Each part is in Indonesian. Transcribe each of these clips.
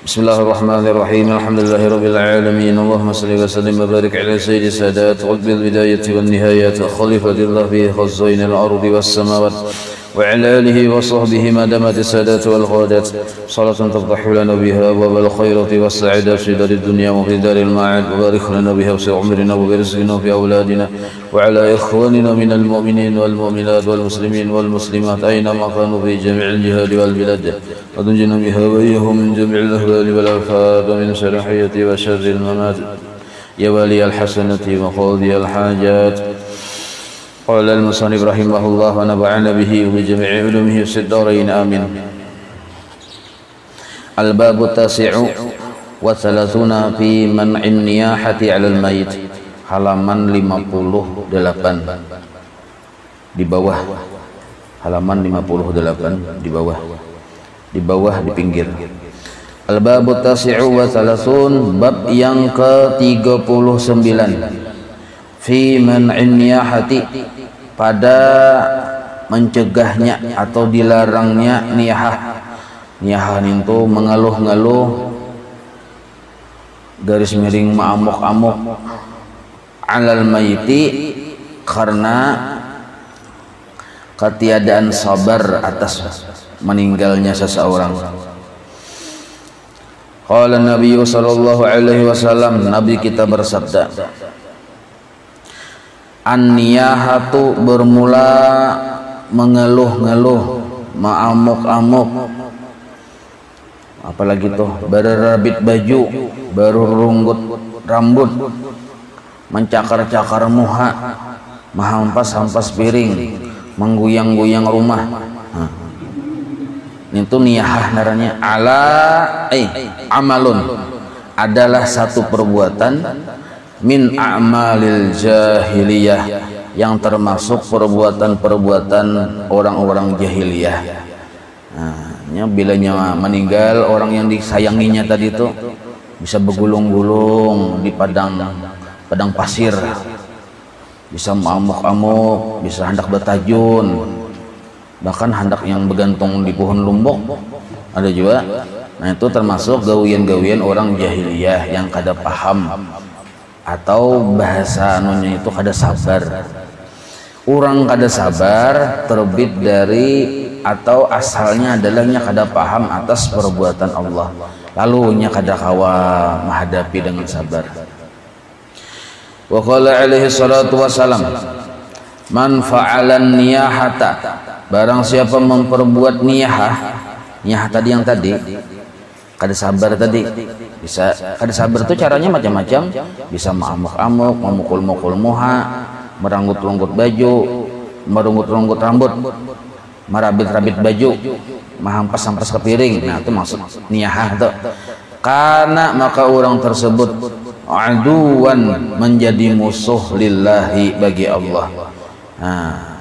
Bismillahirrahmanirrahim. Alhamdulillahirabbil alamin. Allahumma shalli wa sallim wa barik ala sayyidi sadat wal bidayati wan nihayat khalifatillah fi khazainil ardi was samawati wa ala alihi wa sahbihi ma damat sadat wal ghadat. Salatan tafdahu lana biha wa bil khairati was sa'adati fi darid dunya wa fi daril ma'ad wa barik lana biha fi umrina wa rizqina fi awladina wa ala ikhwanina minal mu'minin wal mu'minat wal muslimin wal muslimat aina ma kanu fi jami'il jihad wal bilad. وتنجنا بها وإياهم من جميع الأهوال والآفات ومن شر الحياة وشر الممات يا ولي الحسنة وقاضي الحاجات. قال المصنف رحمه الله ونفعنا به وبجميع علومه في الدارين آمين. الباب التاسع والثلاثون في منع النياحة على الميت. Halaman 58 di bawah. Halaman 58 di bawah di pinggir. Al-babu tasi'u wa thalathun, bab yang ke-39 fi man'in niyahati, pada mencegahnya atau dilarangnya niyahah. Niyahah itu mengeluh-ngeluh garis miring ma'amuk-amuk alal maiti, karena ketiadaan sabar atas meninggalnya seseorang. Qala Nabi sallallahu alaihi wasallam, Nabi kita bersabda, an-niyahatu, bermula mengeluh-ngeluh, ma'amuk-amuk, apalagi tuh berrabit baju, baru runggut rambut, mencakar-cakar muha, menghampas-hampas piring, mengguyang-guyang rumah. Itu niyahah naranya. Amalun, adalah satu perbuatan min a'malil jahiliyah, yang termasuk perbuatan-perbuatan orang-orang jahiliyah. Bilanya meninggal orang yang disayanginya tadi itu bisa bergulung-gulung di padang pasir, bisa mengamuk-amuk, bisa hendak bertajun, bahkan hendak yang bergantung di pohon lumbok ada juga. Nah, itu termasuk gawian-gawian orang jahiliyah yang kada paham, atau bahasa anunya itu kada sabar. Orang kada sabar terbit dari atau asalnya adalahnya kada paham atas perbuatan Allah, lalu nya kada kawa menghadapi dengan sabar. Wa qala alaihi salatu wassalam, man fa'alan niyahata, barang siapa memperbuat niyahah. Niyahah tadi yang tadi kada sabar tadi, bisa kada sabar itu caranya macam-macam, bisa mengamuk-amuk, memukul-mukul muha, meranggut-ranggut baju, merunggut-ranggut rambut, merabit-rabit baju, menghampas-hampas ke piring. Nah, itu maksud niyahah itu. Karena maka orang tersebut aduan, menjadi musuh lillahi, bagi Allah. Nah,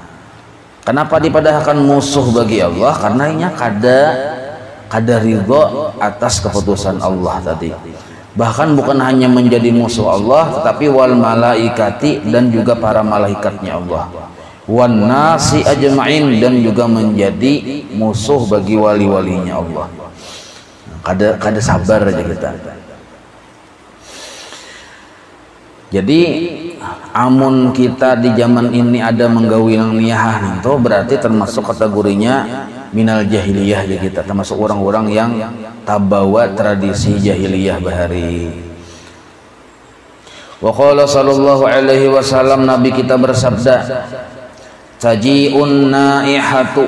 kenapa dipadahkan musuh bagi Allah? Karena ini kada ridho atas keputusan Allah tadi. Bahkan bukan hanya menjadi musuh Allah, tetapi wal malaikati, dan juga para malaikatnya Allah, wan nasi ajma'in, dan juga menjadi musuh bagi wali-walinya Allah. Kada sabar aja kita. Jadi amun kita di zaman ini ada menggawi niyahah itu berarti termasuk kategorinya minal jahiliyah ya kita, termasuk orang-orang yang tabawa tradisi jahiliyah bahari. Wa qala sallallahu alaihi wasallam, Nabi kita bersabda, taji'un naihatu,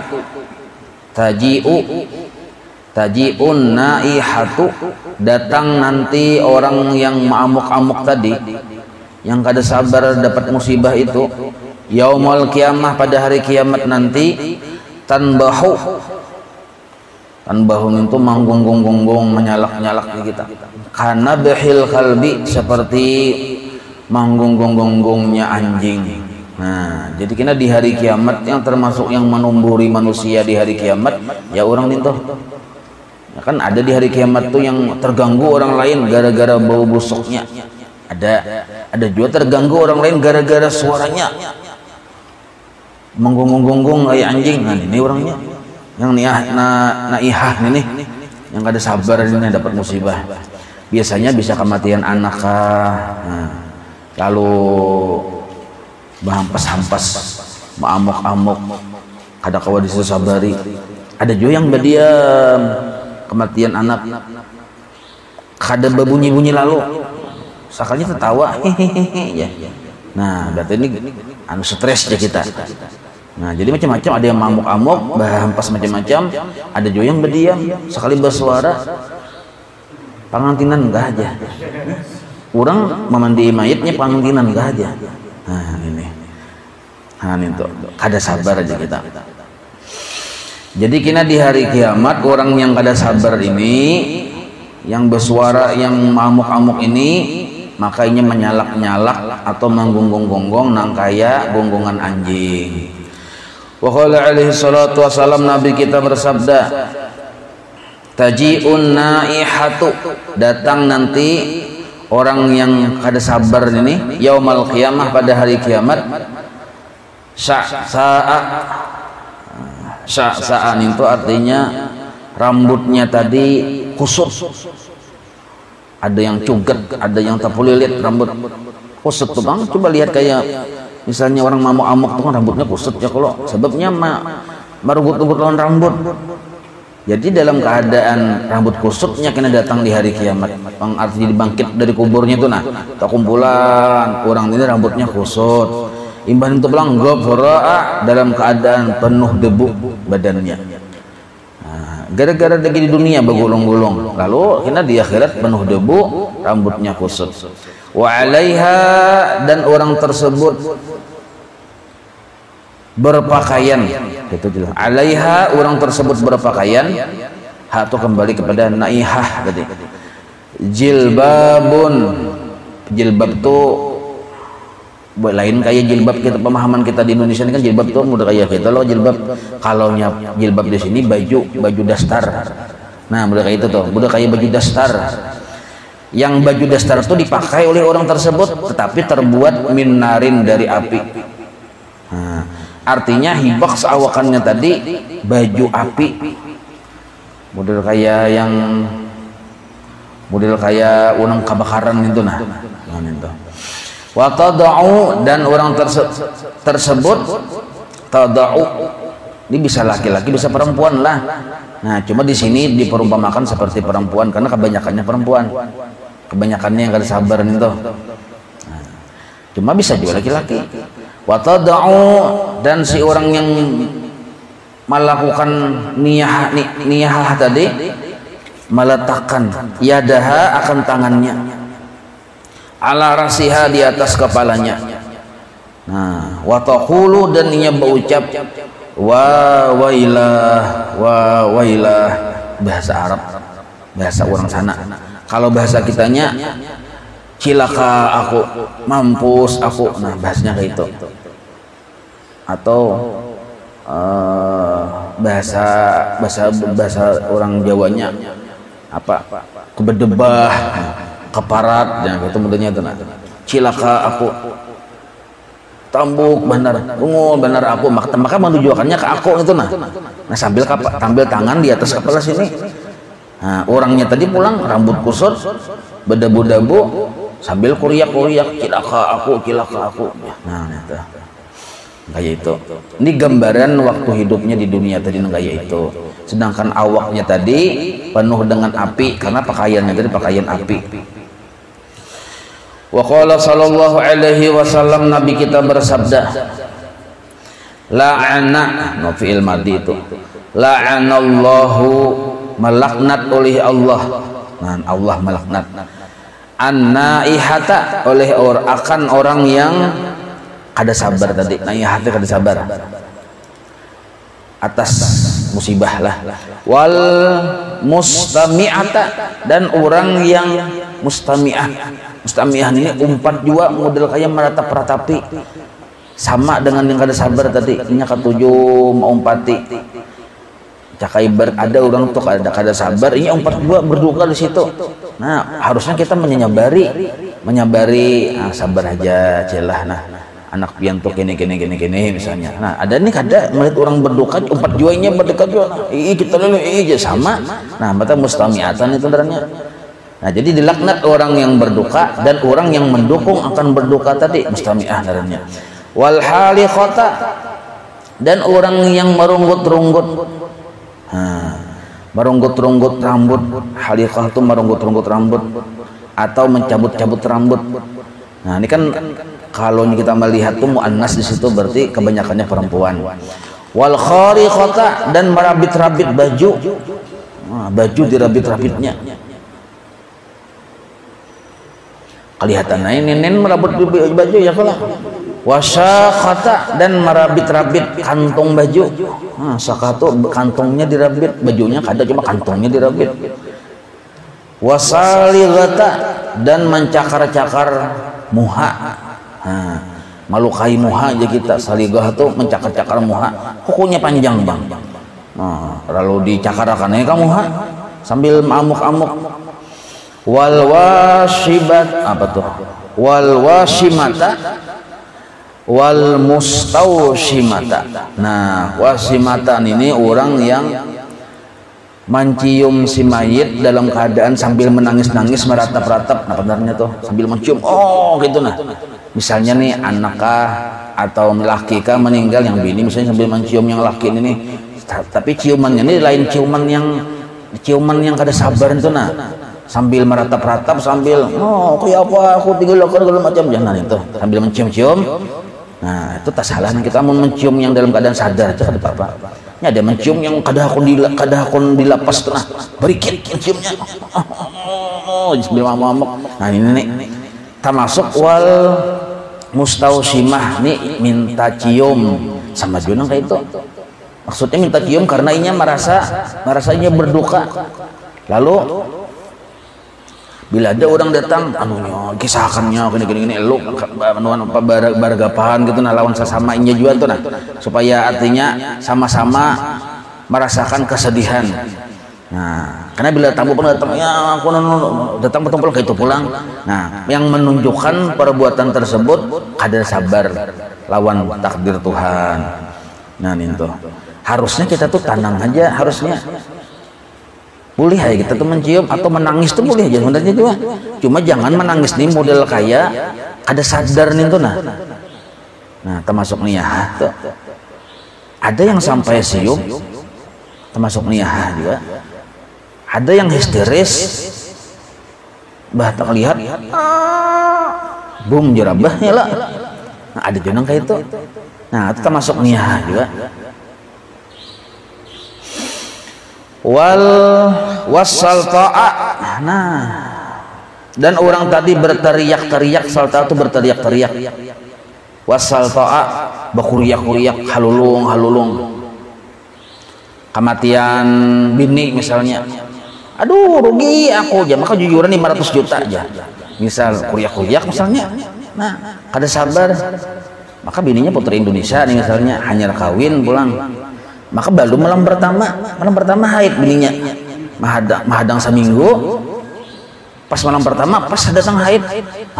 taji'un naihatu, datang nanti orang yang ma'amuk-amuk tadi, yang kada sabar dapat musibah itu, yaumul kiamah, pada hari kiamat nanti, tanbahu itu manggung-gunggung, menyalak-nyalak kita, karena behil kalbi, seperti manggung-gunggungnya anjing. Nah, jadi kena di hari kiamat yang termasuk yang menumburi manusia di hari kiamat ya orang itu. Ya kan ada di hari kiamat tuh yang terganggu orang lain gara-gara bau busuknya. Ada juga terganggu orang lain gara-gara suaranya menggonggong-gonggong kayak anjing. Nah, ini orangnya yang naihah ini yang kada sabar ini dapat musibah. Biasanya bisa kematian anak kah, lalu bahampas-hampas, maamuk-amuk, kada kawa disabari. Ada juga yang berdiam, kematian anak, kada berbunyi-bunyi lalu, sakalnya tertawa, hehehe, ya. Nah, berarti ini anu stres ya kita. Nah, jadi macam-macam, ada yang mamuk-amuk, bahampas macam-macam, ada juga yang berdiam, sekali bersuara, pangantinan enggak aja. Orang memandi mayatnya pangantinan enggak aja. Nah, ini. Nah, ini tuh, kada sabar aja kita. Jadi kena di hari kiamat orang yang kada sabar ini, yang bersuara, yang mamuk-amuk ini, makanya menyalak-nyalak atau menggonggong-gonggong nang kaya gonggongan anjing. Wa qala alaihi salatu wasalam, Nabi kita bersabda, taji'un naihatu, datang nanti orang yang kada sabar ini yaumal qiyamah, pada hari kiamat, sa'an itu artinya rambutnya tadi kusut, ada yang cuget, ada yang tapulilit, rambut kusut tuh bang. Coba lihat kayak misalnya orang mamuk-amuk tuh kan rambutnya kusut ya, kalau sebabnya marugut-ugut lawan rambut. Jadi dalam keadaan rambut kusutnya kena datang di hari kiamat, artinya dibangkit dari kuburnya itu. Nah, tak kumpulan orang ini rambutnya kusut, imbahan itu bilang ghafara, dalam keadaan penuh debu badannya. Gara-gara lagi di dunia bergulung-gulung, lalu kena di akhirat penuh debu, rambutnya kusut. Wa alaiha, dan orang tersebut berpakaian, itu jelas. Alaiha, orang tersebut berpakaian, ha itu kembali kepada naihah tadi. Jilbabun, jilbab itu lain kayak jilbab kita, pemahaman kita di Indonesia ini kan jilbab tuh mudah kayak kita loh jilbab. Kalau jilbab di sini baju dastar. Nah, mudah kayak itu tuh, mudah kayak baju dastar. Yang baju dastar itu dipakai oleh orang tersebut, tetapi terbuat minarin, dari api. Nah, artinya hibak seawakannya tadi baju api, model kayak unang kebakaran itu. Nah itu. Wa tada'u, dan orang tersebut tada'u, ini bisa laki-laki bisa perempuan lah. Nah, cuma di sini diperumpamakan seperti perempuan karena kebanyakannya perempuan, kebanyakannya yang kada sabar itu. Nah, cuma bisa juga laki-laki. Wa tada'u, dan si orang yang melakukan niyah tadi meletakkan yadaha, akan tangannya, ala rasiha, di atas kepalanya. Nah, wa taqulu, dan ia berucap wa wailah, bahasa Arab, bahasa orang sana. Kalau bahasa kitanya cilaka aku, mampus aku. Nah, bahasanya kayak itu. Atau bahasa orang Jawanya apa, kebedebah, keparat, ya gitu modelnya itu. Nah, cilaka aku, tambuk benar, ungul benar aku, maka menunjukkannya ke aku itu. Nah sambil tangan di atas kepala sini. Nah, orangnya tadi pulang rambut kusut, berdebu-debu, sambil kuriak-kuriak, cilaka aku. Nah, itu kayak itu. Ini gambaran waktu hidupnya di dunia tadi kayak itu. Sedangkan awaknya tadi penuh dengan api karena pakaiannya tadi pakaian api. Wa qala sallallahu alaihi wasallam, Nabi kita bersabda, la'ana, fi'il madhi itu, la'anallahu, melaknat oleh Allah. Nah, Allah melaknat an-naihata, oleh akan orang yang kada sabar tadi. Naihata kada sabar atas musibah lah. Wal mustami'ata, dan orang yang mustami'ah ini umpat juga, model kayak meratap-ratapi, sama dengan yang kada sabar tadi. Ini ketujuh mau umpati cakai ada orang tuh kada sabar, ini umpat juga berduka di situ. Nah, harusnya kita menyabari, sabar aja celah. Nah, anak pian tuh gini misalnya. Nah ada nih kada melihat orang berduka umpat juainya berdekat juga. Kita dulu sama. Nah mata mustamiatan itu terangnya. Nah jadi dilaknat orang yang berduka dan orang yang mendukung akan berduka tadi mustami'ah namanya. Wal haliqata dan orang yang merunggut-runggut. Merunggut-runggut rambut. Haliqah itu merunggut-runggut rambut atau mencabut-cabut rambut. Nah ini kan kalau kita melihat tuh muannas di situ berarti kebanyakannya perempuan. Wal khariqata dan merabit-rabit baju. Baju dirabit-rabitnya. Kelihatan ini nen merabut baju ya kalah. Wasyaqata dan merabit-rabit kantong baju. Sakatu kantongnya dirabit, bajunya kada cuma kantongnya dirabit. Wasalighata dan mencakar-cakar muha. Malukai muha aja kita. Salighah tuh mencakar-cakar muha. Kukunya panjang bang. Lalu dicakarakannya kamu muha sambil amuk-amuk. Wal washibat apa tuh? Wal washimata wal mustaushimata. Nah, wasimatan ini orang yang mencium si mayit dalam keadaan sambil menangis-nangis meratap-ratap. Nah, benarnya tuh sambil mencium. Oh, gitu nah. Misalnya nih anakkah atau laki kah meninggal yang bini misalnya sambil mencium yang laki ini nih. Tapi ciumannya ini lain ciuman yang kada sabar itu nah. Sambil meratap-ratap sambil kayak apa aku tinggal lakukan segala macam jangan itu sambil mencium-cium. Nah itu tak salah kita mau mencium yang dalam keadaan sadar itu ada apa? Ini ada mencium yang kada akun dilapas tengah berikit menciumnya. Sambil mamuk. Nah ini nih termasuk wal mustaushimah nih minta cium sama junang kayak itu. Maksudnya minta cium karena inya merasanya berduka. Lalu bila ada orang datang anunya kisahkannya gini lu baragapahan gitu nah lawan sesama inya juga tuh nah supaya artinya sama-sama merasakan kesedihan. Nah karena bila tamu pun datang ya aku datang betul kayak itu pulang. Nah yang menunjukkan perbuatan tersebut kadar sabar lawan takdir Tuhan. Nah itu harusnya kita tuh tenang aja harusnya. Boleh ya kita tuh mencium atau menangis tuh boleh aja sebenarnya juga. Cuma jangan menangis nih model kayak ada sadar nih tuh nah. Nah termasuk niyah tuh. Ada yang sampai siup termasuk niyah juga. Ada yang histeris bah tak lihat boom jerabahnya lah. Nah ada juga kayak itu. Nah itu termasuk niyah juga. Wasalta'a. Nah dan orang tadi berteriak-teriak. Salta itu berteriak-teriak. Wasalta'a berkuriak-kuriak halulung kematian bini misalnya. Aduh rugi aku aja maka jujuran 500 juta aja misal kuriak-kuriak misalnya. Nah kada sabar maka bininya putri Indonesia nih misalnya hanya kawin pulang. Maka baru malam pertama haid bininya mahadang seminggu pas malam pertama pas datang haid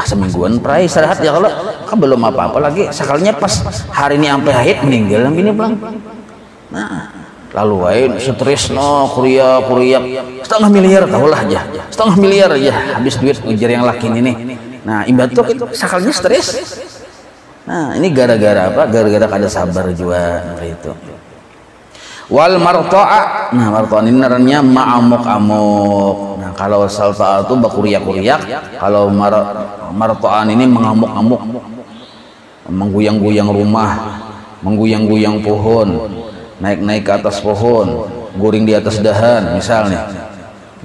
semingguan prai istirahat ya kalau kan belum apa-apa lagi sekalinya pas hari ini sampai haid meninggal bini pulang. Nah lalu haid stres kuriak setengah miliar aja habis duit ujar yang laki ini. Nah imbatuk itu sekalinya stres. Nah ini gara-gara apa? Gara-gara kada sabar juga itu. Wal marta'a. Nah marta'a ini namanya ma'amuk-amuk. Nah kalau salta'a itu berkuriak-kuriak, kalau marta'an ini mengamuk-amuk, mengguyang-guyang rumah, mengguyang-guyang pohon, naik-naik ke atas pohon, guring di atas dahan misalnya.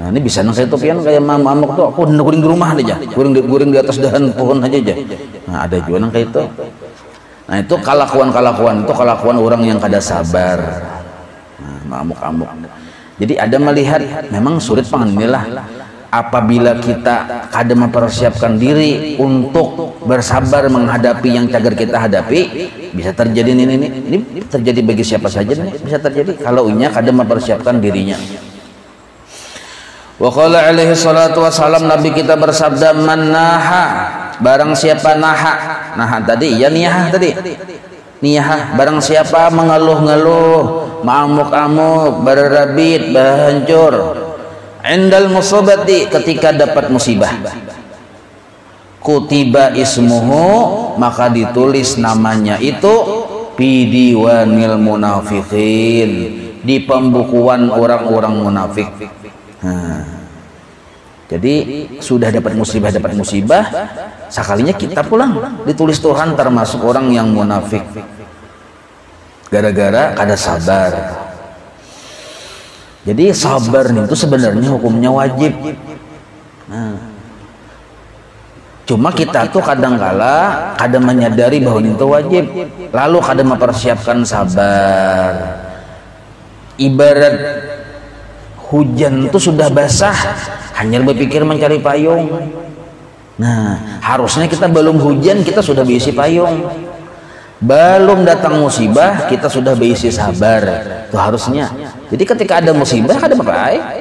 Nah ini bisa nang itu pian kayak mamuk tuh aku guring di rumah aja, guring di atas dahan pohon aja. Nah ada juga nang kayak itu. Nah itu kelakuan orang yang kada sabar. Nah, mamuk-amuk. Jadi ada melihat memang sulit inilah apabila kita kada mempersiapkan diri untuk bersabar menghadapi yang cagar kita hadapi, bisa terjadi ini terjadi bagi siapa saja nih, bisa terjadi kalau inya kada mempersiapkan dirinya. Wa qala alaihi salatu wassalam, Nabi kita bersabda, man naha barang siapa naha tadi ya niyah tadi, niyah barang siapa mengeluh-ngeluh, mengamuk-amuk, berrabit, berhancur, indal musibati ketika dapat musibah, kutiba ismuhu maka ditulis namanya itu fi diwanil munafiqin, di pembukuan orang-orang munafik. Jadi sudah dapat musibah, sekalinya kita pulang ditulis Tuhan termasuk orang yang munafik gara-gara kada sabar. Jadi sabar itu sebenarnya hukumnya wajib. Cuma kita tuh kadang-kala kada menyadari bahwa itu wajib, lalu kada mempersiapkan sabar. Ibarat hujan itu sudah basah, hanya berpikir mencari payung. Nah, harusnya kita belum hujan kita sudah berisi payung. Belum datang musibah kita sudah berisi sabar. Itu harusnya. Jadi ketika ada musibah ada apa-apa.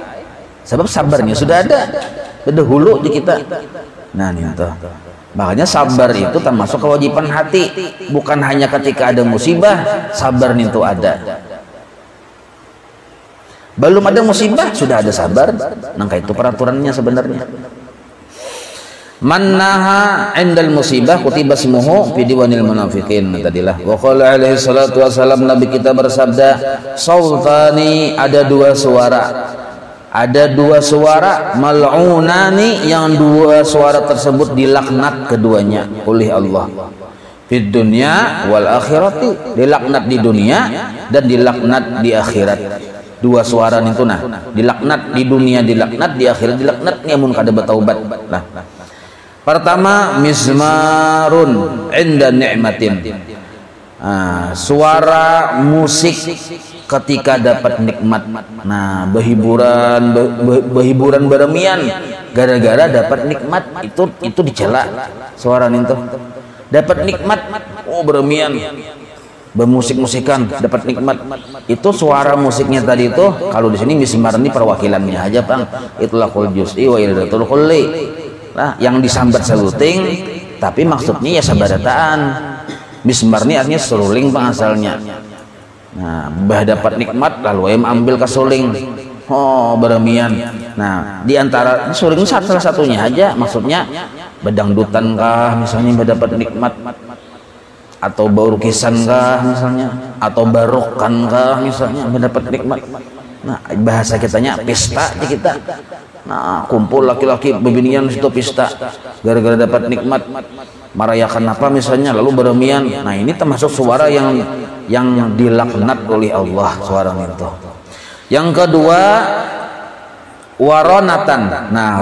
Sebab sabarnya sudah ada berdahulu di kita. Nah, itu. Makanya sabar itu termasuk kewajiban hati. Bukan hanya ketika ada musibah, sabar itu ada. Belum ada musibah sudah ada sabar. Nah, itu peraturannya sebenarnya. Mannaha indal musibah kutiba ismuhu fi diwanil munafiqin. Tadilah wa qala alaihi salatu wasalam, Nabi kita bersabda, sautani, ada dua suara. Ada dua suara mal'unani, yang dua suara tersebut dilaknat keduanya oleh Allah. Fid dunya wal akhirati, dilaknat di dunia dan dilaknat di akhirat. Dua suara itu dilaknat di dunia, dilaknat di akhirat, dilaknat nyamun kada bertaubat. Nah, pertama mizmarun inda ni'matin, suara musik ketika dapat nikmat. Nah, berhiburan beremian gara-gara dapat nikmat, itu dicela suara itu. Dapat nikmat, beremian, bermusik-musikan, dapat nikmat. Itu suara musiknya tadi itu, kalau di sini mizmar ini perwakilannya aja, Bang. Itulah qul juz'i wa iratul kulli. Nah, yang disambat seluting, tapi maksudnya ya sabarataan. Mizmar ini artinya seruling, Bang, asalnya. Nah, dapat nikmat lalu ambil ke suling, beremian. Nah, di antara suling salah satunya aja, maksudnya bedangdutan kah misalnya dapat nikmat, atau baurukisan kah misalnya, atau barokan kah misalnya mendapat nikmat. Nah, bahasa kitanya pesta di kita. Nah, kumpul laki-laki bebinian situ pesta gara-gara dapat nikmat, merayakan apa misalnya lalu beremian. Nah, ini termasuk suara yang dilaknat oleh Allah, suara itu. Yang kedua waronatan. Nah,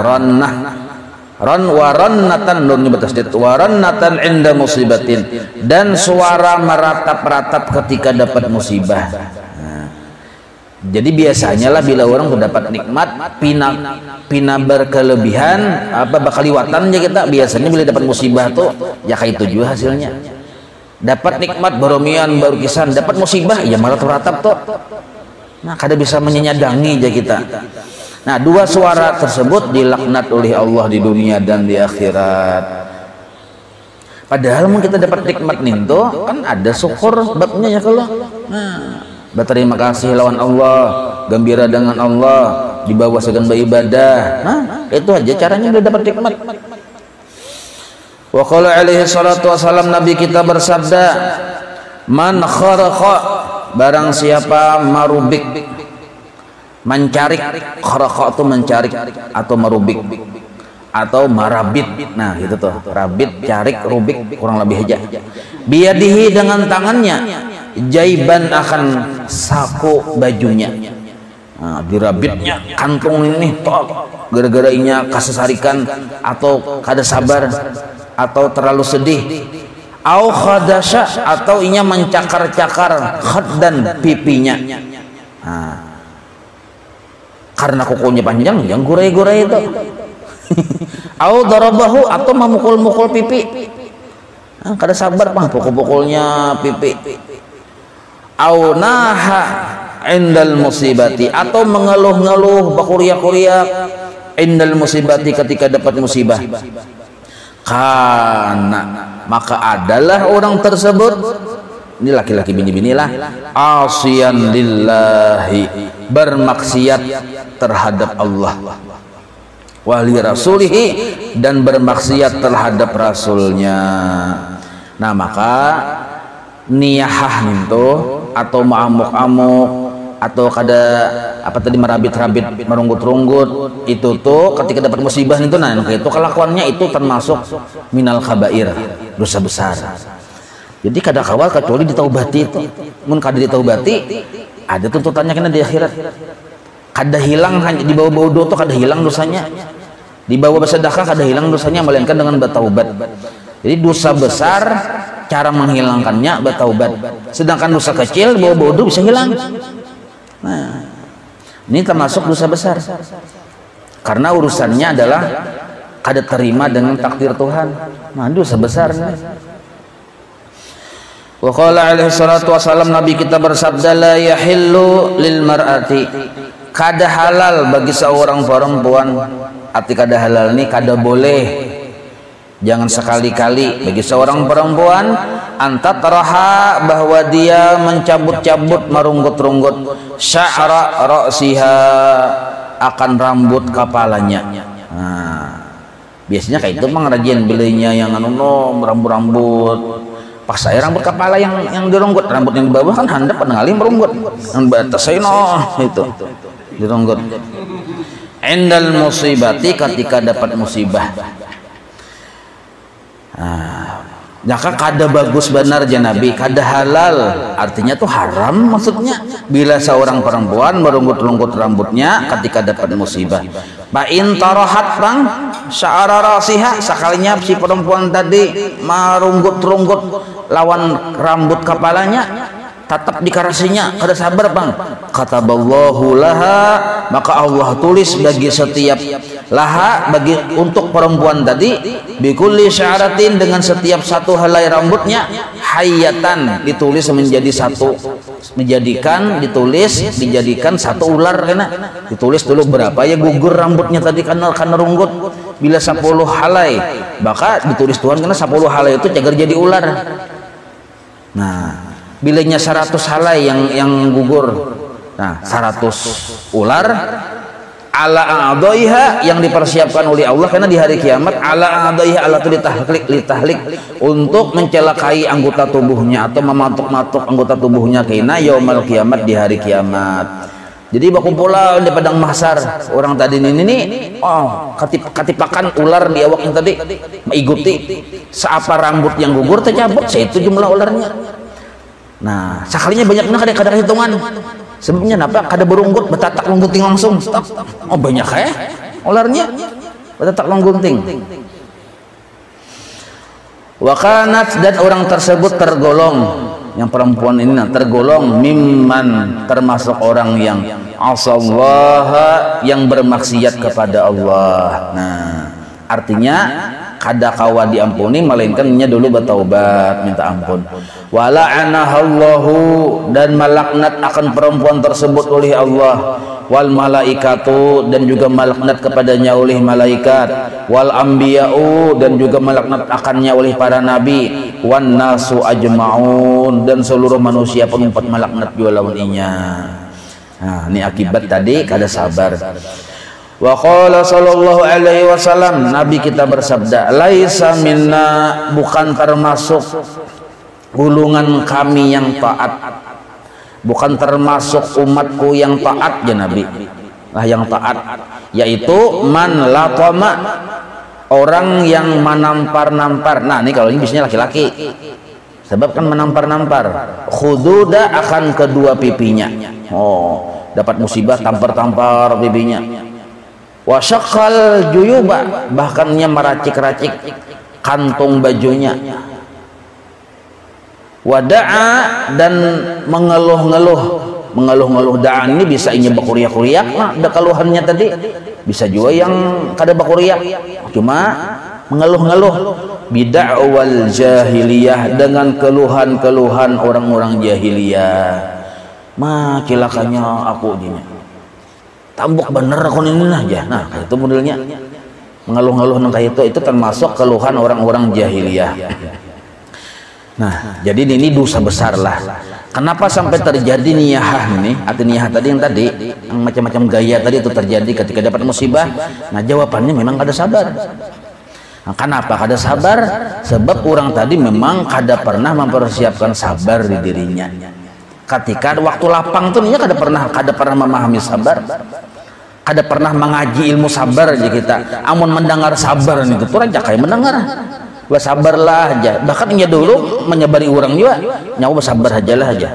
waronnatan nurnya bertasdid, waronnatan inda musibatin, dan suara meratap-ratap ketika dapat musibah. Nah, jadi biasanya lah bila orang mendapat nikmat pina berkelebihan bakaliwatannya kita, biasanya bila dapat musibah tuh ya kayak itu juga hasilnya. Dapat nikmat beromian barukisan, dapat musibah ya malah meratap tuh. Nah, kada bisa menyenyadangi aja kita. Nah, dua suara tersebut dilaknat oleh Allah di dunia dan di akhirat. Padahal mau kita dapat nikmat itu kan ada syukur babnya ya kalau. Nah, berterima kasih lawan Allah, gembira dengan Allah, dibawa segan beribadah. Nah, itu aja caranya udah dapat nikmat. Wa qala alaihi salatu wasalam, Nabi kita bersabda, man kharaqa, barang siapa marubik, mencarik, kharaqa itu mencarik atau marubik atau marabit. Nah, gitu tuh, rabit, carik, rubik, kurang lebih aja. Biadihi, dengan tangannya, jaiban akan saku bajunya. Nah, dirabitnya kantung ini tok, gara-gara inya kasesarikan atau kada sabar atau terlalu sedih, au khadasya, atau inya mencakar-cakar khaddan, pipinya. Nah, karena kukunya panjang yang gurai-gurai itu. Au darabahu, atau memukul-mukul pipi. Nah, kada sabar Bang pukul-pukulnya pipi. Au naha indal musibati, atau mengeluh-ngeluh bakuriak-kuriak indal musibati ketika dapat musibah. Kana maka adalah orang tersebut, ini laki-laki bini-bini lah, asiyan lillahi, bermaksiat terhadap Allah, wali rasulihi, dan bermaksiat terhadap rasulnya. Nah maka niyahah itu atau ma'amuk-amuk atau kada apa tadi merabit-rabit merunggut-runggut itu tuh ketika dapat musibah itu, nah itu kelakuannya itu termasuk minal kabair, dosa besar. Jadi kada kawal kecuali ditaubati itu. Mun kada ditaubati ada tuntutannya kena di akhirat. Kada hilang hanya di bawah doa kada hilang dosanya. Di bawah bersedekah kada hilang dosanya melainkan dengan bertaubat. Jadi dosa besar cara menghilangkannya bertaubat. Sedangkan dosa kecil bawah doa bisa hilang. Nah, ini termasuk dosa besar. Karena urusannya adalah kada terima dengan takdir Tuhan. Nah, dosa besar nih. Wa qala alaihi salatu wasallam, Nabi kita bersabda, la yahillu lil mar'ati, kada halal bagi seorang perempuan. Arti kada halal ini kada boleh, jangan sekali-kali bagi seorang perempuan antatraha, bahwa dia mencabut-cabut merunggut-runggut sya'ra ra'siha, akan rambut kepalanya. Nah, biasanya kayak itu mang rajin belinya yang rambut-rambut. Pas saya rambut kepala yang dirunggut, rambut yang di bawah kan handap pada ngali merunggut, yang batas saya itu dirunggut. Indal musibati, ketika dapat musibah. Nah, maka kada bagus benar ya Nabi, kada halal, artinya tuh haram maksudnya bila seorang perempuan merunggut-runggut rambutnya ketika dapat musibah. Fa in tarahat bang sya'ara rasiha, sekalinya si perempuan tadi merunggut-runggut lawan rambut kepalanya, tetap dikarasinya kada sabar bang, kataballahu laha, maka Allah tulis bagi setiap laha, bagi untuk perempuan tadi, bikulli sya'ratin, dengan setiap satu helai rambutnya, hayatan, ditulis menjadi satu, dijadikan satu ular. Kena ditulis dulu berapa ya gugur rambutnya tadi karena runggut. Bila 10 helai, maka ditulis Tuhan karena 10 helai itu cagar jadi ular. Nah, bilanya 100 helai yang gugur, nah 100 ular ala a'daiha, yang dipersiapkan oleh Allah karena di hari kiamat, ala a'daiha, ala itu litahlik untuk mencelakai anggota tubuhnya atau mematuk-matuk anggota tubuhnya kena yaumal kiamat, di hari kiamat. Jadi bakumpula di padang mahsyar orang tadi ini katipakan ular di awaknya tadi, mengikuti seapa rambut yang gugur tercabut, itu jumlah ularnya. Nah, sekalinya banyaknya kada hitungan. Sebabnya kenapa? Kada berunggut, betatak menggunting langsung. Oh banyak ularnya, betatak menggunting. Wakanat, dan orang tersebut tergolong, yang perempuan ini tergolong mimman, termasuk orang yang asallaha, yang bermaksiat kepada Allah. Nah, artinya kada kawa diampuni melainkan nya dulu bertaubat minta ampun. Wala'anahallahu, dan malaknat akan perempuan tersebut oleh Allah, wal malaikatu, dan juga malaknat kepadanya oleh malaikat, wal ambiya'u, dan juga malaknat akannya oleh para nabi, wan nasu ajma'un, dan seluruh manusia penumpat malaknat juga lawan inya. Nah, ini akibat tadi kada sabar. Wa qala sallallahu alaihi wasallam, Nabi kita bersabda, laisa minna, bukan termasuk golongan kami yang taat, bukan termasuk umatku yang taat ya Nabi. Nah, yang taat yaitu man latama, orang yang menampar-nampar. Nah, ini kalau ini biasanya laki-laki, sebab kan menampar-nampar, khududa, akan kedua pipinya. Oh, dapat musibah tampar-tampar pipinya. Wasyakal juyuba, bahkannya meracik-racik kantung bajunya. Wada'a, dan mengeluh-ngeluh da'an ini bisa ini bakuriak-kuriak, nah ada keluhannya tadi, bisa juga yang kada bakuriak, cuma mengeluh-ngeluh. Bid'awal jahiliyah, dengan keluhan-keluhan orang-orang jahiliyah. Mah cilakanya aku dinya, tambuk bener aku ini aja. Nah itu modelnya mengeluh-ngeluh nang itu termasuk keluhan orang-orang jahiliyah. Nah, jadi ini dosa besar lah. Kenapa sampai terjadi niyahah ini? Arti niyahah tadi yang macam-macam gaya tadi itu terjadi ketika dapat musibah. Nah, jawabannya memang kada sabar. Nah, kenapa kada sabar? Sebab orang tadi memang kada pernah mempersiapkan sabar di dirinya. Ketika waktu lapang tuh dia kada pernah memahami sabar. Kada pernah mengaji ilmu sabar aja kita. Amun mendengar sabar itu tuh raja kayak mendengar. Sabarlah aja, bahkan nya dulu menyabari orang juga nyawa sabar ajalah aja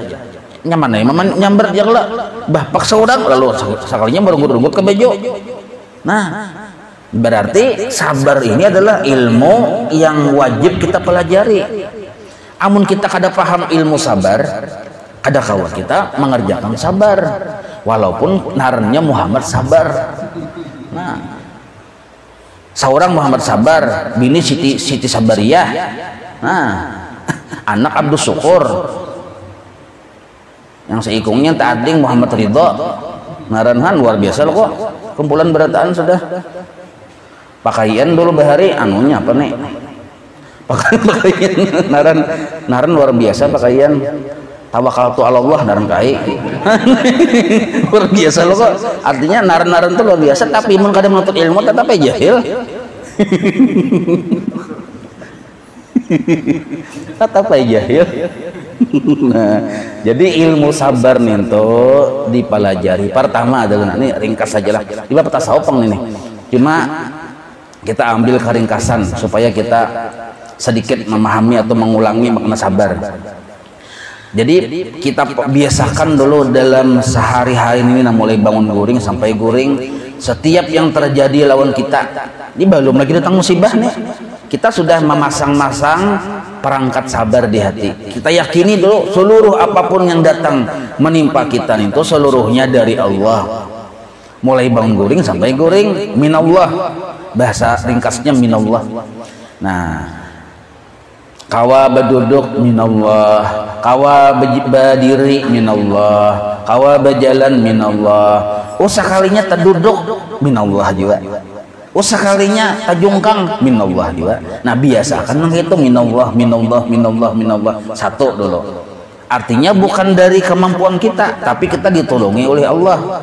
nyaman ya nyamber aja lah bah paksa orang lalu sekalinya merunggut-runggut ke bejo. Nah, berarti sabar ini adalah ilmu yang wajib kita pelajari. Amun kita kada paham ilmu sabar, kada kawa kita mengerjakan sabar walaupun narannya Muhammad Sabar. Nah, seorang Muhammad Sabar, bini Siti Sabariyah, nah, anak Abdul Syukur, yang seikungnya tading Muhammad Ridho, naranhan luar biasa loh kok, kumpulan berataan sudah. Pakaian dulu bahari, anunya apa nih? Pakaian naran luar biasa pakaian. Tawakaltu ala Allah naran kai. Luar biasa loh kok. Artinya naran-naran itu luar biasa, tapi mun kada menuntut ilmu tetap aja jahil. Tetap aja jahil. Nah, jadi ilmu sabar nih tuh dipelajari. Pertama adalah ini ringkas sajalah. Iba peta saupang ini. Cuma kita ambil keringkasan supaya kita sedikit memahami atau mengulangi makna sabar. Jadi kita biasakan dulu dalam sehari-hari ini, mulai bangun guring sampai guring, setiap yang terjadi lawan kita, ini belum lagi datang musibah nih, kita sudah memasang-masang perangkat sabar di hati. Kita yakini dulu seluruh apapun yang datang menimpa kita itu seluruhnya dari Allah. Mulai bangun guring sampai guring minallah, bahasa ringkasnya minallah. Nah, kawa berduduk minallah, kawa berdiri minallah, kawa berjalan minallah. Sekalinya terduduk minallah juga. Sekalinya tajungkang minallah juga. Nah, biasakan menghitung minallah, minallah, minallah, minallah. Satu dulu. Artinya bukan dari kemampuan kita, tapi kita ditolongi oleh Allah.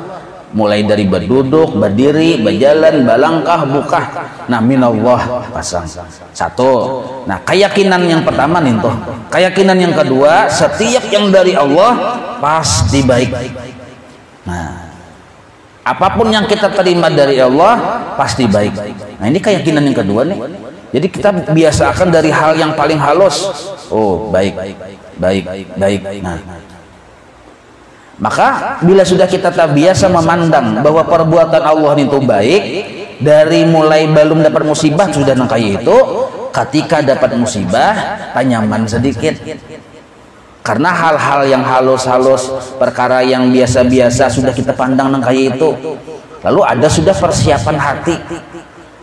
Mulai dari berduduk, berdiri, berjalan, balangkah, buka. Nah, minallah pasang. Satu. Nah, keyakinan yang pertama nih tuh. Keyakinan yang kedua, setiap yang dari Allah pasti baik. Nah, apapun yang kita terima dari Allah pasti baik. Nah, ini keyakinan yang kedua nih. Jadi kita biasakan dari hal yang paling halus. Oh, baik, baik, baik. Nah, maka bila sudah kita terbiasa memandang bahwa perbuatan Allah itu baik, dari mulai belum dapat musibah sudah nangkai itu, ketika dapat musibah tanyaman sedikit. Karena hal-hal yang halus-halus, perkara yang biasa-biasa sudah kita pandang nangkai itu. Lalu ada sudah persiapan hati.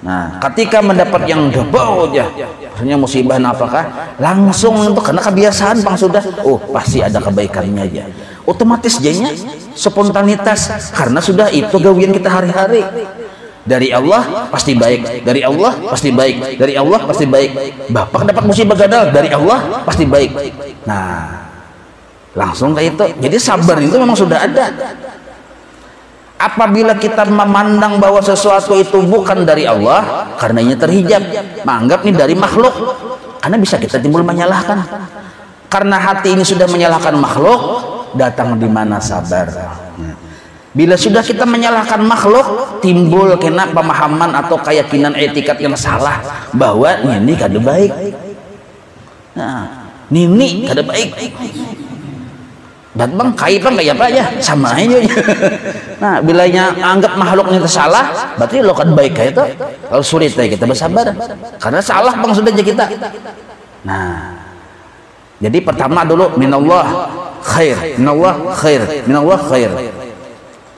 Nah, ketika mendapat yang debau aja, maksudnya musibah apakah? Langsung itu karena kebiasaan bang sudah, oh pasti ada kebaikannya aja. Otomatis jadinya spontanitas karena sudah itu gawian kita hari-hari. Dari Allah pasti baik, dari Allah pasti baik, dari Allah pasti baik. Bapak dapat musibah gagal, dari Allah pasti baik. Nah, langsung kayak itu. Jadi sabar itu memang sudah ada. Apabila kita memandang bahwa sesuatu itu bukan dari Allah, karenanya terhijab, menganggap ini dari makhluk, karena bisa kita timbul menyalahkan. Karena hati ini sudah menyalahkan makhluk, datang di mana sabar. Bila sudah kita menyalahkan makhluk, timbul kena pemahaman atau keyakinan etikat yang salah bahwa ini kada baik. Nah, ini kada baik. Dan bang kait bang kayak apa aja sama aja. Nah, bilanya anggap makhluknya itu salah, berarti lo kan baik kayak itu. Kalau sulit kita bersabar, karena salah bang sudah aja kita. Nah, jadi pertama dulu minallah khair, minallah khair, minallah khair.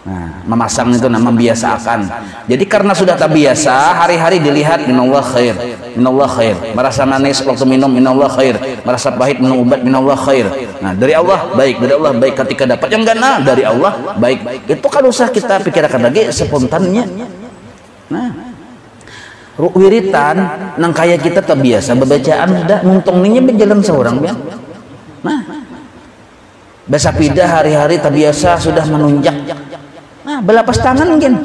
Nah, memasang itu nama membiasakan. Jadi karena sudah terbiasa, hari-hari dilihat minallah khair, minallah khair. Merasa manis waktu minum minallah khair, merasa pahit minum obat minallah khair. Nah, dari Allah baik, dari Allah baik. Ketika dapat yang gana dari Allah baik. Itu kan usah kita pikirkan lagi spontannya. Nah, wiritan nang kaya kita terbiasa bebacaan udah nguntungnya berjalan seorang biar. Nah, basa pidah hari-hari terbiasa sudah menunjak. Nah, belapas tangan mungkin.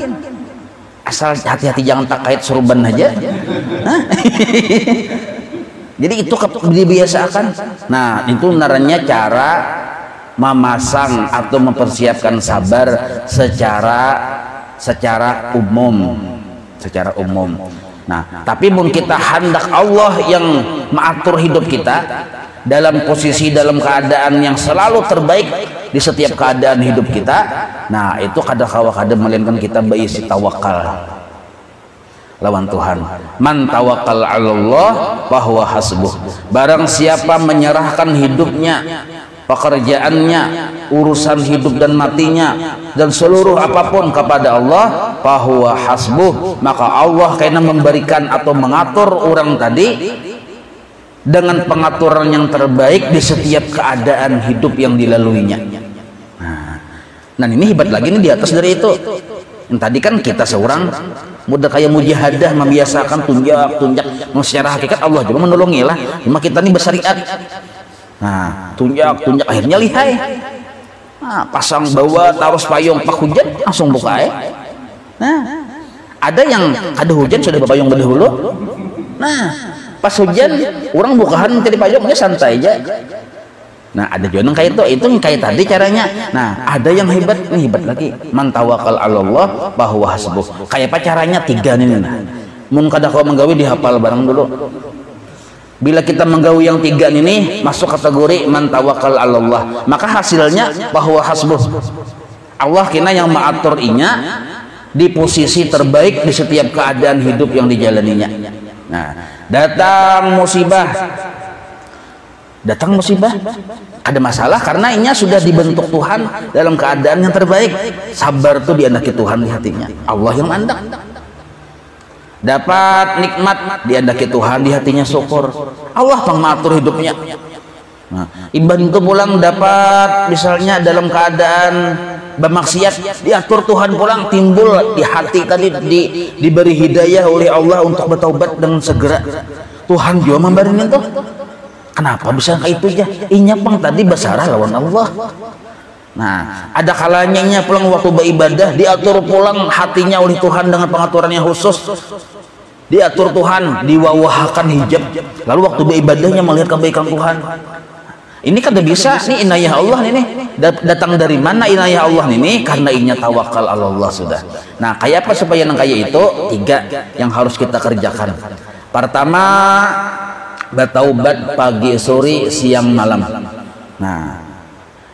Asal hati-hati jangan tak kait suruban aja. Nah. Jadi itu dibiasakan. Nah, itu naranya cara memasang atau mempersiapkan sabar secara umum. Nah, tapi pun kita hendak Allah yang mengatur hidup kita dalam posisi dalam keadaan yang selalu terbaik di setiap keadaan hidup kita. Nah, itu kada melainkan kita berisi tawakal lawan Tuhan. Man tawakkal 'alallah bahwa hasbuh. Barang siapa menyerahkan hidupnya, pekerjaannya, urusan hidup dan matinya dan seluruh apapun kepada Allah, bahwa hasbuh, maka Allah kena memberikan atau mengatur orang tadi dengan pengaturan yang terbaik di setiap keadaan hidup yang dilaluinya. Nah, ini hebat lagi nih di atas dari itu. Yang tadi kan kita seorang mudah kayak mujahadah membiasakan tunjak secara hakikat Allah juga menolongi lah. Cuma kita nih bersariat. Nah, tunjak akhirnya lihai. Nah, pasang bawa taruh payung pak hujan langsung buka ya. Nah, ada yang ada hujan sudah berpayung berdahulu. Nah, pas hujan orang bukahan jadi payungnya santai aja. Nah, ada juga yang kayak itu kayak tadi caranya. Nah, ada yang hebat lagi. Man tawakal 'alallah bahwa hasbuh. Kayak apa caranya? 3 nih. Nah, mun kada kau menggawi dihafal barang dulu. Bila kita menggawi yang 3 ini masuk kategori man tawakal 'alallah, maka hasilnya bahwa hasbuh. Allah kena yang mengatur inya di posisi terbaik di setiap keadaan hidup yang dijalaninya. Nah, datang musibah ada masalah karena inya sudah dibentuk Tuhan dalam keadaan yang terbaik. Sabar tuh diandaki Tuhan di hatinya, Allah yang mandang. Dapat nikmat diandaki Tuhan di hatinya, syukur, Allah pengatur hidupnya. Nah, iban itu pulang dapat misalnya dalam keadaan bermaksiat, diatur Tuhan pulang, timbul di hati tadi diberi hidayah oleh Allah untuk bertaubat dengan segera. Tuhan juga memberi itu. Kenapa bisa kayak itu aja? Inya pang tadi basarah lawan Allah. Nah, ada kalanya inya pulang waktu beribadah diatur pulang hatinya oleh Tuhan dengan pengaturan yang khusus. Diatur Tuhan, diwawahakan hijab. Lalu waktu beribadahnya melihat kebaikan Tuhan. Ini kan bisa nih inayah Allah ini. Datang dari mana inayah Allah ini? Karena inya tawakal Allah sudah. Nah, kayak apa supaya yang kayak itu? 3 yang harus kita kerjakan. Pertama, bertaubat pagi, sore, siang, malam. Nah,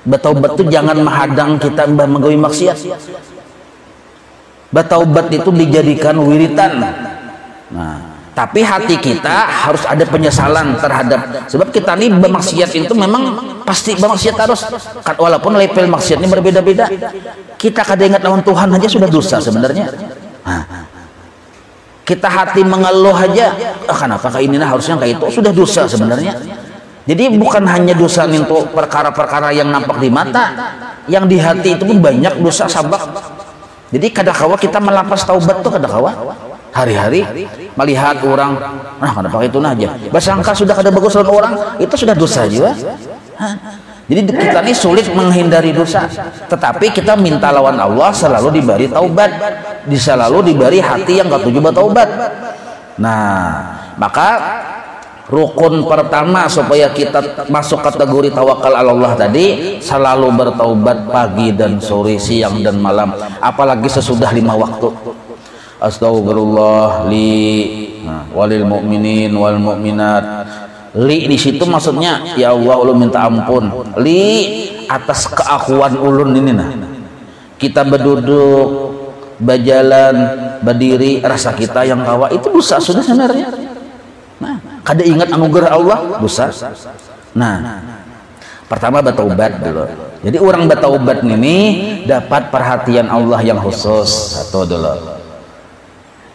bertaubat itu jangan menghadang kita menggawi maksiat. Bertaubat itu dijadikan wiritan. Nah, tapi hati kita harus ada penyesalan terhadap, sebab kita nih bermaksiat itu memang pasti bermaksiat terus. Walaupun level maksiatnya berbeda-beda. Kita kadang ingat lawan Tuhan aja sudah dosa sebenarnya. Nah, kita hati mengeluh aja, kenapa kayak ini harusnya kayak itu, sudah dosa sebenarnya. Jadi bukan hanya dosa untuk perkara-perkara yang nampak di mata, yang di hati itu pun banyak dosa sabak. Jadi kadang-kala kita melapas taubat tuh kadang-kala hari-hari melihat orang, kenapa kayak itu aja, bersangka sudah kada bagus lawan orang, itu sudah dosa juga. Jadi kita ini sulit menghindari dosa, tetapi kita minta lawan Allah selalu diberi taubat, selalu diberi hati yang ketujuh bertaubat. Nah, maka rukun pertama supaya kita masuk kategori tawakal Allah tadi, selalu bertaubat pagi dan sore, siang dan malam, apalagi sesudah 5 waktu. Astagfirullah li walil mu'minin wal mu'minat. Li di situ maksudnya ya Allah ulun minta ampun, li atas keakuan ulun ini. Nah, kita berduduk, berjalan, berdiri, rasa kita yang kawa itu dosa sudah sebenarnya. Nah, kada ingat anugerah Allah dosa. Nah, pertama bertaubat dulu. Jadi orang bertaubat ini dapat perhatian Allah yang khusus, satu dulu.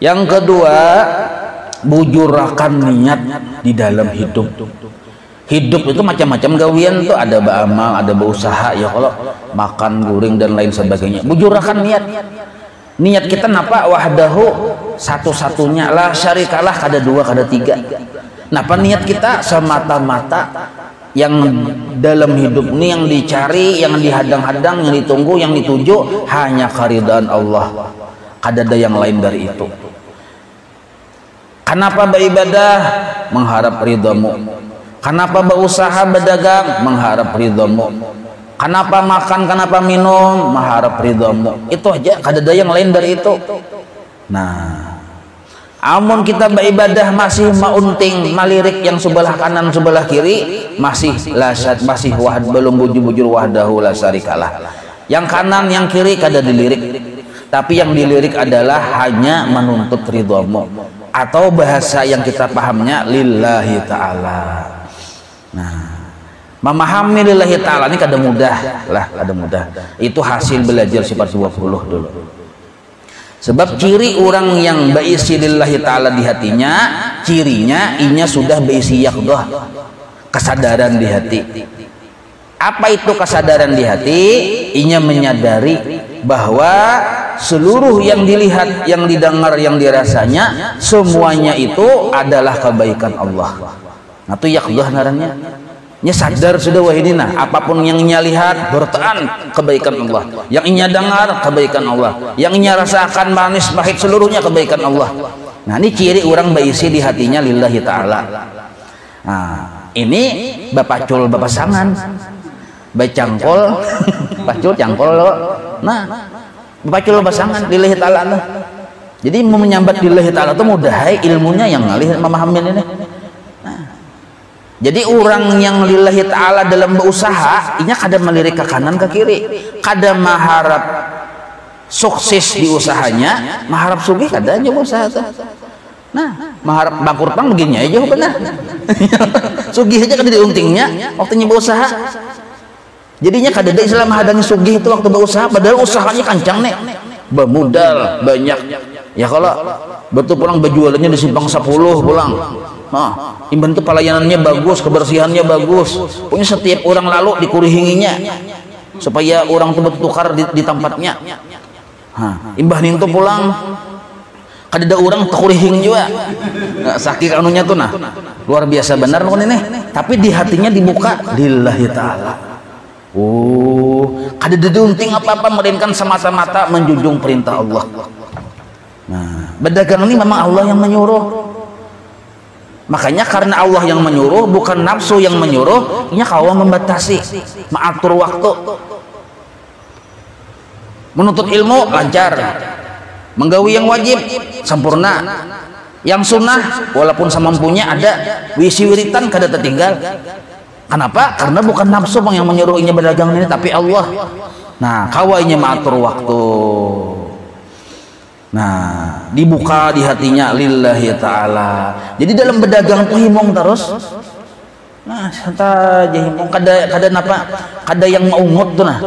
Yang kedua, bujurakan niat di dalam hidup. Hidup itu macam-macam gawian tuh, ada beramal, ada berusaha ya, kalau makan, guring dan lain sebagainya. Bujurakan niat. Niat kita napa wahdahu satu-satunya, la syarikalah, kada dua kada tiga. Napa niat kita semata-mata yang dalam hidup ini yang dicari, yang dihadang-hadang, yang ditunggu, yang dituju hanya keridhaan Allah. Kada ada yang lain dari itu. Kenapa beribadah? Mengharap ridhamu. Kenapa berusaha berdagang? Mengharap ridhamu. Kenapa makan, kenapa minum? Mengharap ridhamu. Itu aja, kada ada yang lain dari itu. Nah, amun kita beribadah masih maunting, malirik yang sebelah kanan sebelah kiri, masih lasat, masih wahad, belum bujur-bujur wahdahu la syarikalah. Yang kanan yang kiri kada dilirik, tapi yang dilirik adalah hanya menuntut ridhamu, atau bahasa yang kita pahamnya lillahi ta'ala. Nah, memahami lillahi ta'ala ini kada mudah lah, kada mudah. Itu hasil belajar sifat 20 dulu. Sebab ciri orang yang berisi lillahi ta'ala di hatinya, cirinya inya sudah berisi yaqdah, kesadaran di hati. Apa itu kesadaran di hati? Inya menyadari bahwa seluruh yang dilihat, yang didengar, yang dirasanya, semuanya itu adalah kebaikan Allah. Nah itu yaqdah ngarannya. Nya sadar sudah wahidina, apapun yang inya lihat bertaan kebaikan Allah, yang inya dengar kebaikan Allah, yang inya rasakan manis pahit seluruhnya kebaikan Allah. Nah ini ciri orang berisi di hatinya lillahi ta'ala. Nah ini bapacul bapasangan, bacangkol pacul cangkol lo. Nah bapacul bapasangan lillahi ta'ala. Jadi mau menyambat lillahi ta'ala itu mudah, ilmunya yang ngalih memahamin ini. Jadi orang yang lillahi ta'ala dalam berusaha, inya kada melirik ke kanan ke kiri, kada mengharap sukses di usahanya, mengharap sugih kada aja usaha. Nah, mengharap bangkrut pang begini aja benar. Sugih aja kada diuntingnya waktunya berusaha. Jadinya kada ada Islam hadangi sugih itu waktu berusaha, padahal usahanya kancang nih, bermodal banyak. Ya kalau betul pulang berjualannya di simpang 10 pulang. Nah, imban itu pelayanannya bagus, kebersihannya bagus. Pokoknya setiap orang lalu dikurihinginya supaya orang itu bertukar di tempatnya. Nah, imbah itu pulang kada ada orang kurihing juga. Nah, sakit anunya tuh nah. Luar biasa benar pokoknya nih. Tapi di hatinya dibuka lillahi ta'ala. Oh, kada ada diunting apa-apa melainkan semata-mata menjunjung perintah Allah. Nah, berdagang ini memang Allah yang menyuruh. Makanya karena Allah yang menyuruh, bukan nafsu yang menyuruh, nya kawa membatasi, mengatur waktu. Menuntut ilmu lancar, menggawi yang wajib sempurna, yang sunnah walaupun semampunya ada, wisi wiritan kada tertinggal. Kenapa? Karena bukan nafsu yang menyuruh inya berdagang ini, tapi Allah. Nah, kawa inya mengatur waktu. Nah, dibuka di hatinya lillahi ta'ala. Jadi dalam berdagang tuh himong terus. Nah, santai aja himong, kada napa, kada yang maungut tuh nah.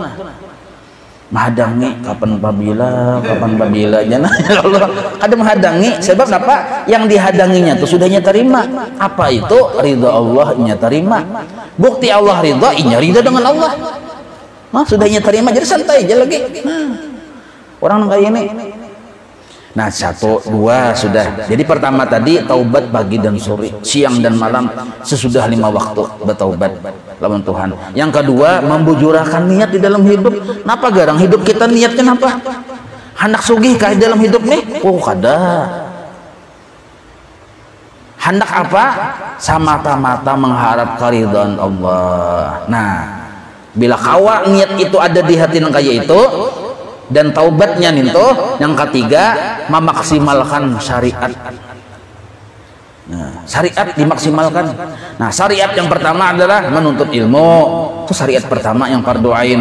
Menghadangi kapan pabila aja nah. Ya Allah, kada menghadangi sebab apa? Yang dihadanginya tuh sudahnya terima. Apa itu? Ridha Allah inya terima. Bukti Allah ridha, inya ridha dengan Allah. Nah, sudahnya terima jadi santai aja lagi. Nah, orang kayak ini. Nah, 1, 2 sudah. Jadi pertama tadi taubat pagi dan sore, siang dan malam sesudah 5 waktu bertaubat lawan Tuhan. Yang kedua membujurkan niat di dalam hidup. Napa garang hidup kita niatnya napa? Hendak sugih kah dalam hidup nih? Oh kada. Hendak apa? Semata-mata mengharap keridhaan Allah. Nah, bila kawa niat itu ada di hati nang kaya itu, dan taubatnya ninto, yang ketiga memaksimalkan syariat. Nah, syariat dimaksimalkan. Nah, syariat yang pertama adalah menuntut ilmu. Itu syariat pertama yang fardu ain.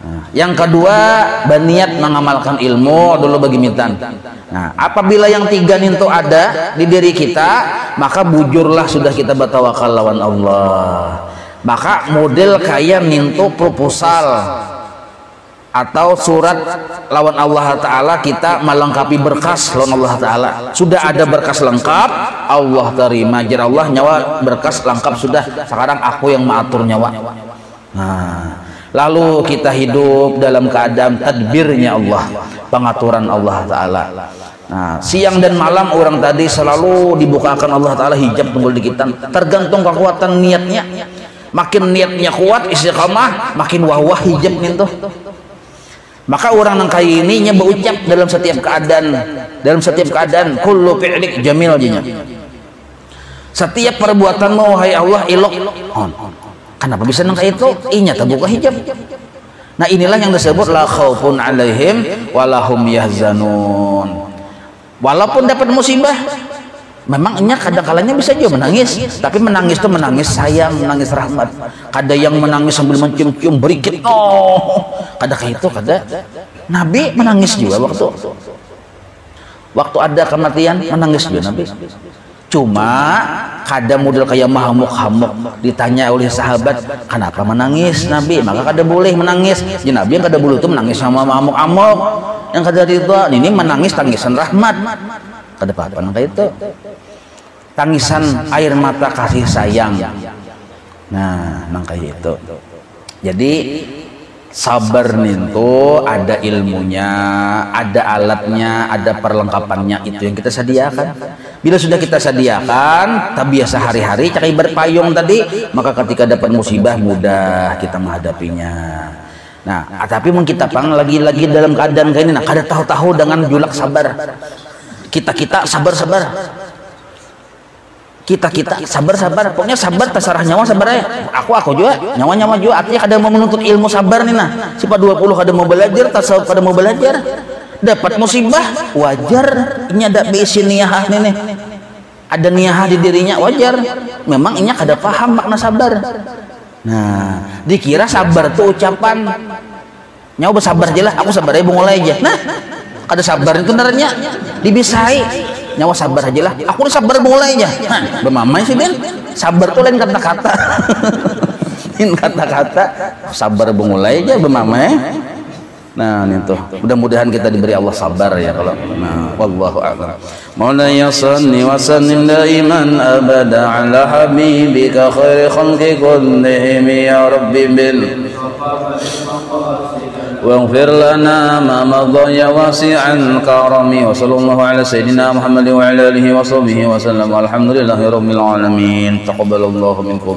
Nah, yang kedua berniat mengamalkan ilmu dulu bagi mitan. Nah, apabila yang tiga ninto ada di diri kita, maka bujurlah sudah kita bertawakal lawan Allah. Maka model kayak ninto proposal atau surat lawan Allah Ta'ala, kita melengkapi berkas lawan Allah Ta'ala. Sudah ada berkas lengkap, Allah terima. Jar Allah nyawa berkas lengkap sudah, sekarang aku yang mengatur nyawa. Nah, Lalu kita hidup dalam keadaan tadbirnya Allah, pengaturan Allah Ta'ala. Nah, siang dan malam orang tadi selalu dibukakan Allah Ta'ala hijab tunggul di kita, tergantung kekuatan niatnya. Makin niatnya kuat istiqamah, makin wah-wah hijab gitu. Maka orang nang kayak ini nya berucap dalam setiap keadaan kullu fi'lik jamil jinya. Setiap perbuatanmu wahai Allah ilok. Kenapa bisa nang kayak itu? Inya terbuka hijab. Nah, inilah yang disebut la khaufun alaihim walahum yahzanun. Walaupun dapat musibah, memang nya kadang-kalanya bisa juga menangis, tapi menangis itu menangis sayang, menangis rahmat. Kada yang menangis sambil mencium-cium berikit. Oh, kada kayak itu, kada. Nabi menangis juga waktu ada kematian, menangis juga Nabi. Cuma kada model kayak mahamuk-hamuk ditanya oleh sahabat, kenapa menangis Nabi? Maka kada boleh menangis. Jadi Nabi yang kada boleh itu menangis sama mahamuk-hamuk. Yang kada itu ini menangis tangisan rahmat. Kada apa-apa nang kayak itu. Tangisan air mata kasih sayang. Nah, nang kayak itu. Jadi sabar itu ada ilmunya, ada alatnya, ada perlengkapannya, itu yang kita sediakan. Bila sudah kita sediakan, biasa hari-hari cakai berpayung tadi, maka ketika dapat musibah mudah kita menghadapinya. Nah, tapi mungkin kita lagi dalam keadaan kayak ini, nah kada tahu-tahu dengan julak sabar. Kita sabar-sabar. Kita sabar-sabar. Pokoknya sabar terserah nyawa sabar ya. Aku juga nyawa juga. Artinya kada mau menuntut ilmu sabar nih nah. Sifat 20 kada mau belajar, tasawuf kada mau belajar. Dapat musibah wajar. Ini ada bisi niyah nih. Ada niyah di dirinya wajar. Memang ini kada paham makna sabar. Nah, dikira sabar tuh ucapan. Nyawa bersabar aja lah. Aku sabar aja mulai aja. Nah, kada sabar itu naranya dibisai. Nyawa sabar aja lah. Aku sabar mulai aja. Nah, bermamai sih Ben. Sabar tuh lain kata-kata. Lain kata-kata. Sabar mulai aja bermamai. Nah, itu. Mudah-mudahan kita diberi Allah sabar ya kalau. Nah, wallahu a'lam. Maulana salli wa sallim daiman abada ala habibika khairi khalqi kullihim ya rabbi bil واغفر لنا ما مضى يا واسع الكرم وصلى الله على سيدنا محمد وعلى اله وصحبه وسلم والحمد لله رب العالمين تقبل الله منكم